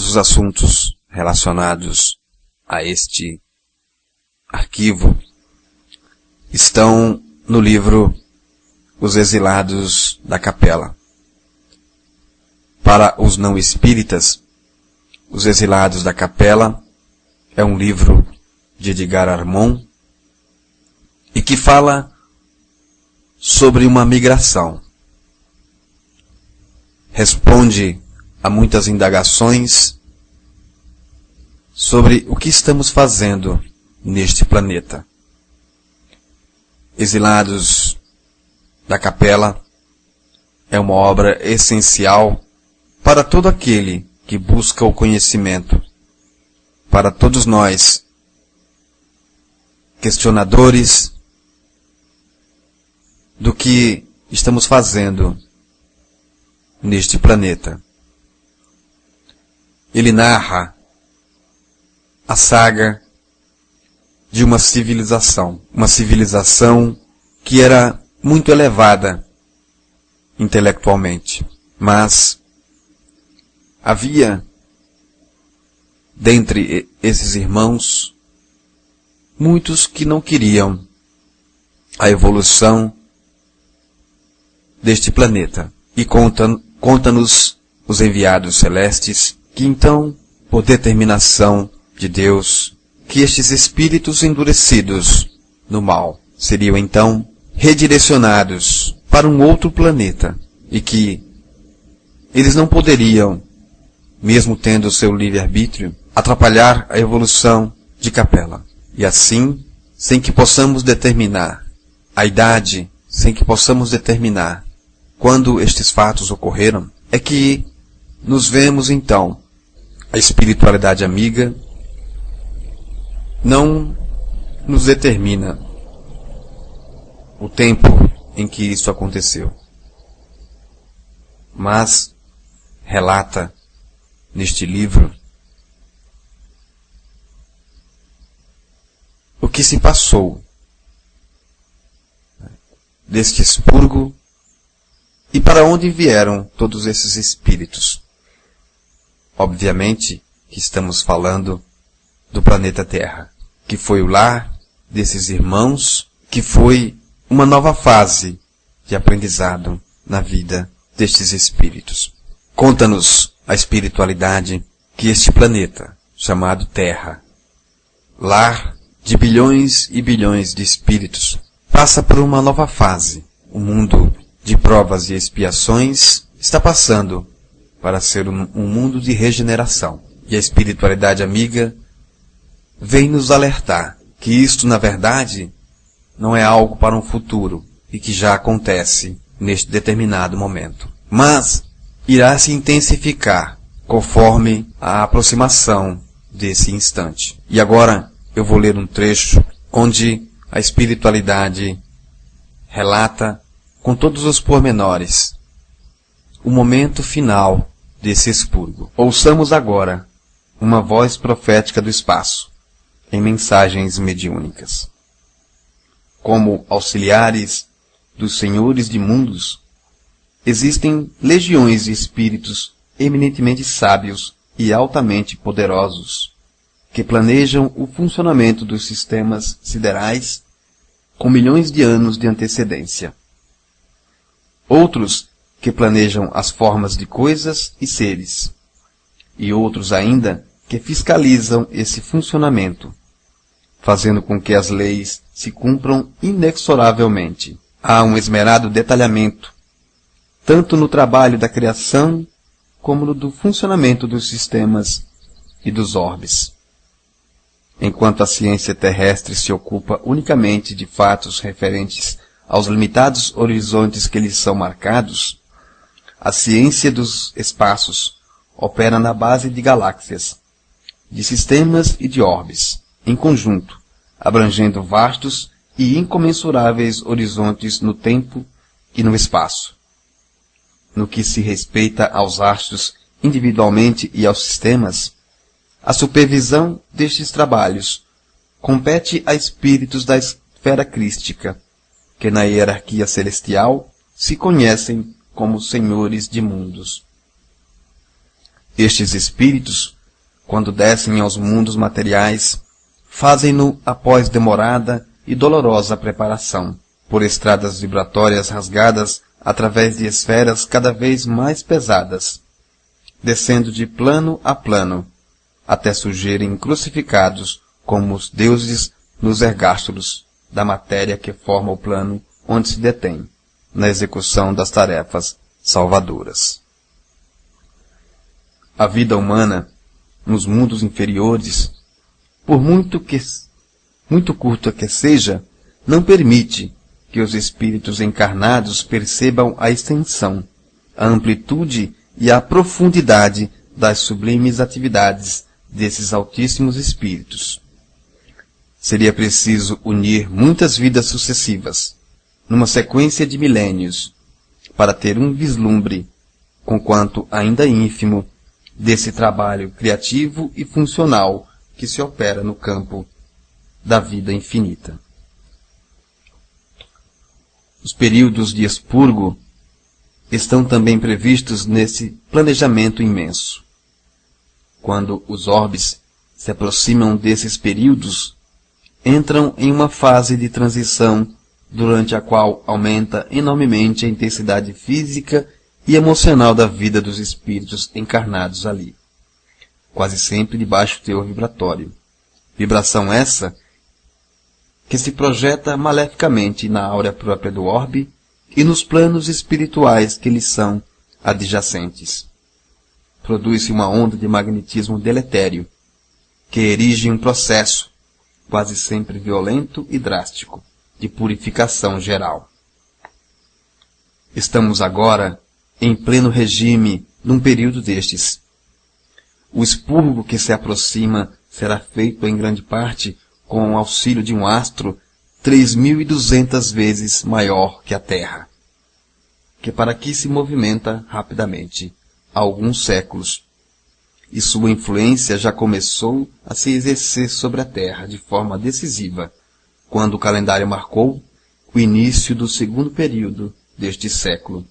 os assuntos relacionados a este arquivo estão no livro Os Exilados da Capela. Para os não espíritas, Os Exilados da Capela é um livro de Edgar Armond e que fala sobre uma migração. Responde a muitas indagações sobre o que estamos fazendo neste planeta. Exilados da Capela é uma obra essencial para todo aquele que busca o conhecimento, para todos nós, questionadores do que estamos fazendo neste planeta. Ele narra a saga de uma civilização que era muito elevada intelectualmente, mas havia dentre esses irmãos muitos que não queriam a evolução deste planeta. E conta-nos os enviados celestes que então, por determinação de Deus, que estes espíritos endurecidos no mal seriam então redirecionados para um outro planeta e que eles não poderiam, mesmo tendo o seu livre-arbítrio, atrapalhar a evolução de Capela. E assim, sem que possamos determinar a idade, sem que possamos determinar quando estes fatos ocorreram, é que nos vemos então, a espiritualidade amiga não nos determina o tempo em que isso aconteceu, mas relata neste livro o que se passou deste expurgo e para onde vieram todos esses espíritos. Obviamente que estamos falando do planeta Terra, que foi o lar desses irmãos, que foi uma nova fase de aprendizado na vida destes espíritos. Conta-nos a espiritualidade que este planeta, chamado Terra, lar de bilhões e bilhões de espíritos, passa por uma nova fase. O mundo de provas e expiações está passando para ser um mundo de regeneração. E a espiritualidade amiga vem nos alertar que isto, na verdade, não é algo para um futuro e que já acontece neste determinado momento, mas irá se intensificar conforme a aproximação desse instante. E agora eu vou ler um trecho onde a espiritualidade relata com todos os pormenores o momento final desse expurgo. Ouçamos agora uma voz profética do espaço, em mensagens mediúnicas. Como auxiliares dos senhores de mundos, existem legiões de espíritos eminentemente sábios e altamente poderosos, que planejam o funcionamento dos sistemas siderais com milhões de anos de antecedência. Outros que planejam as formas de coisas e seres, e outros ainda que fiscalizam esse funcionamento, fazendo com que as leis se cumpram inexoravelmente. Há um esmerado detalhamento, tanto no trabalho da criação, como no do funcionamento dos sistemas e dos orbes. Enquanto a ciência terrestre se ocupa unicamente de fatos referentes aos limitados horizontes que lhes são marcados, a ciência dos espaços opera na base de galáxias, de sistemas e de orbes, em conjunto, abrangendo vastos e incomensuráveis horizontes no tempo e no espaço. No que se respeita aos astros individualmente e aos sistemas, a supervisão destes trabalhos compete a espíritos da esfera crística, que na hierarquia celestial se conhecem como senhores de mundos. Estes espíritos quando descem aos mundos materiais, fazem-no após demorada e dolorosa preparação, por estradas vibratórias rasgadas através de esferas cada vez mais pesadas, descendo de plano a plano, até surgirem crucificados como os deuses nos ergástulos da matéria que forma o plano onde se detém, na execução das tarefas salvadoras. A vida humana, nos mundos inferiores, por muito curta que seja, não permite que os espíritos encarnados percebam a extensão, a amplitude e a profundidade das sublimes atividades desses altíssimos espíritos. Seria preciso unir muitas vidas sucessivas, numa sequência de milênios, para ter um vislumbre, conquanto ainda ínfimo, desse trabalho criativo e funcional que se opera no campo da vida infinita. Os períodos de expurgo estão também previstos nesse planejamento imenso. Quando os orbes se aproximam desses períodos, entram em uma fase de transição durante a qual aumenta enormemente a intensidade física e emocional da vida dos espíritos encarnados ali, quase sempre de baixo teor vibratório. Vibração essa que se projeta maleficamente na áurea própria do orbe e nos planos espirituais que lhes são adjacentes. Produz-se uma onda de magnetismo deletério, que erige um processo, quase sempre violento e drástico, de purificação geral. Estamos agora em pleno regime num período destes. O expurgo que se aproxima será feito em grande parte com o auxílio de um astro 3.200 vezes maior que a Terra, que para aqui se movimenta rapidamente há alguns séculos, e sua influência já começou a se exercer sobre a Terra de forma decisiva, quando o calendário marcou o início do segundo período deste século.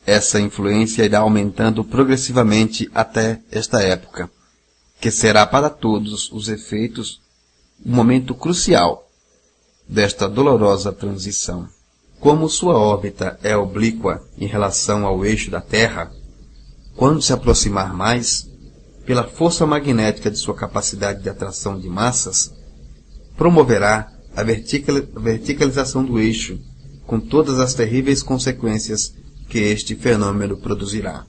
Essa influência irá aumentando progressivamente até esta época, que será para todos os efeitos um momento crucial desta dolorosa transição. Como sua órbita é oblíqua em relação ao eixo da Terra, quando se aproximar mais, pela força magnética de sua capacidade de atração de massas, promoverá a verticalização do eixo, com todas as terríveis consequências que este fenômeno produzirá.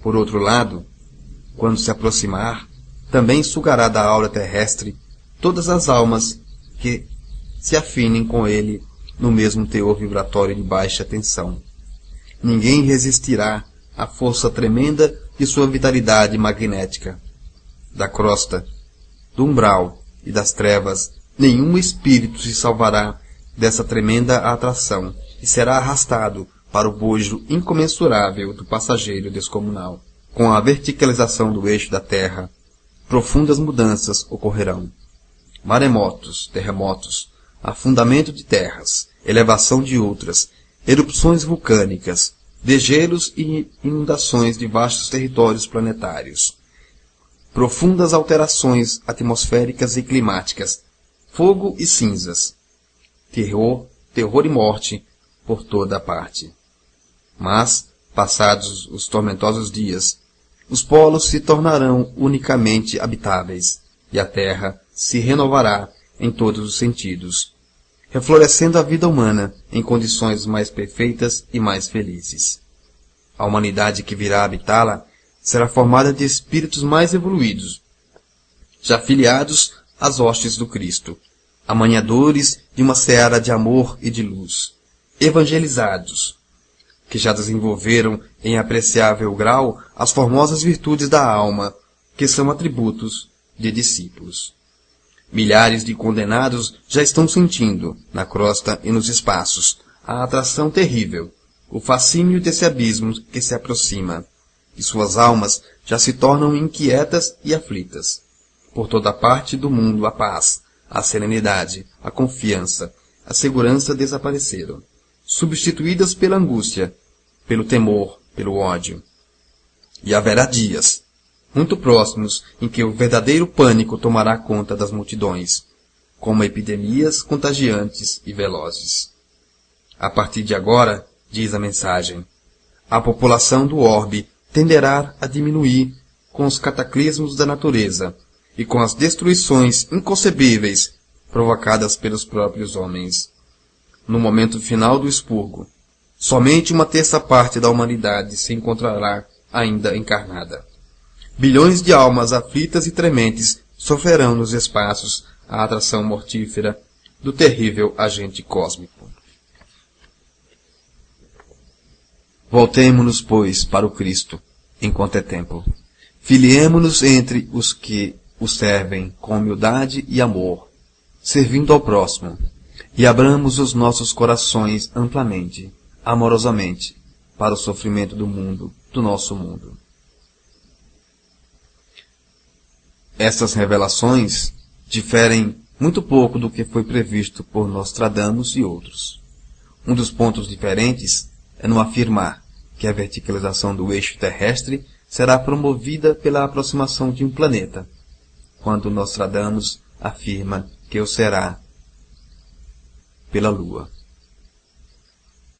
Por outro lado, quando se aproximar, também sugará da aura terrestre todas as almas que se afinem com ele no mesmo teor vibratório de baixa tensão. Ninguém resistirá à força tremenda de sua vitalidade magnética. Da crosta, do umbral e das trevas, nenhum espírito se salvará dessa tremenda atração e será arrastado para o bojo incomensurável do passageiro descomunal. Com a verticalização do eixo da Terra, profundas mudanças ocorrerão. Maremotos, terremotos, afundamento de terras, elevação de outras, erupções vulcânicas, degelos e inundações de vastos territórios planetários, profundas alterações atmosféricas e climáticas, fogo e cinzas, terror e morte por toda a parte. Mas, passados os tormentosos dias, os polos se tornarão unicamente habitáveis, e a Terra se renovará em todos os sentidos, reflorescendo a vida humana em condições mais perfeitas e mais felizes. A humanidade que virá habitá-la será formada de espíritos mais evoluídos, já filiados às hostes do Cristo, amanhadores de uma seara de amor e de luz, evangelizados, que já desenvolveram em apreciável grau as formosas virtudes da alma, que são atributos de discípulos. Milhares de condenados já estão sentindo, na crosta e nos espaços, a atração terrível, o fascínio desse abismo que se aproxima, e suas almas já se tornam inquietas e aflitas. Por toda parte do mundo a paz, a serenidade, a confiança, a segurança desapareceram, substituídas pela angústia, pelo temor, pelo ódio. E haverá dias, muito próximos em que o verdadeiro pânico tomará conta das multidões, como epidemias contagiantes e velozes. A partir de agora, diz a mensagem, a população do orbe tenderá a diminuir com os cataclismos da natureza e com as destruições inconcebíveis provocadas pelos próprios homens. No momento final do expurgo, somente uma terça parte da humanidade se encontrará ainda encarnada. Bilhões de almas aflitas e trementes sofrerão nos espaços a atração mortífera do terrível agente cósmico. Voltemo-nos, pois, para o Cristo, enquanto é tempo. Filiemo-nos entre os que o servem com humildade e amor, servindo ao próximo, e abramos os nossos corações amplamente, amorosamente, para o sofrimento do mundo, do nosso mundo. Essas revelações diferem muito pouco do que foi previsto por Nostradamus e outros. Um dos pontos diferentes é no afirmar que a verticalização do eixo terrestre será promovida pela aproximação de um planeta, quando Nostradamus afirma que o será pela Lua.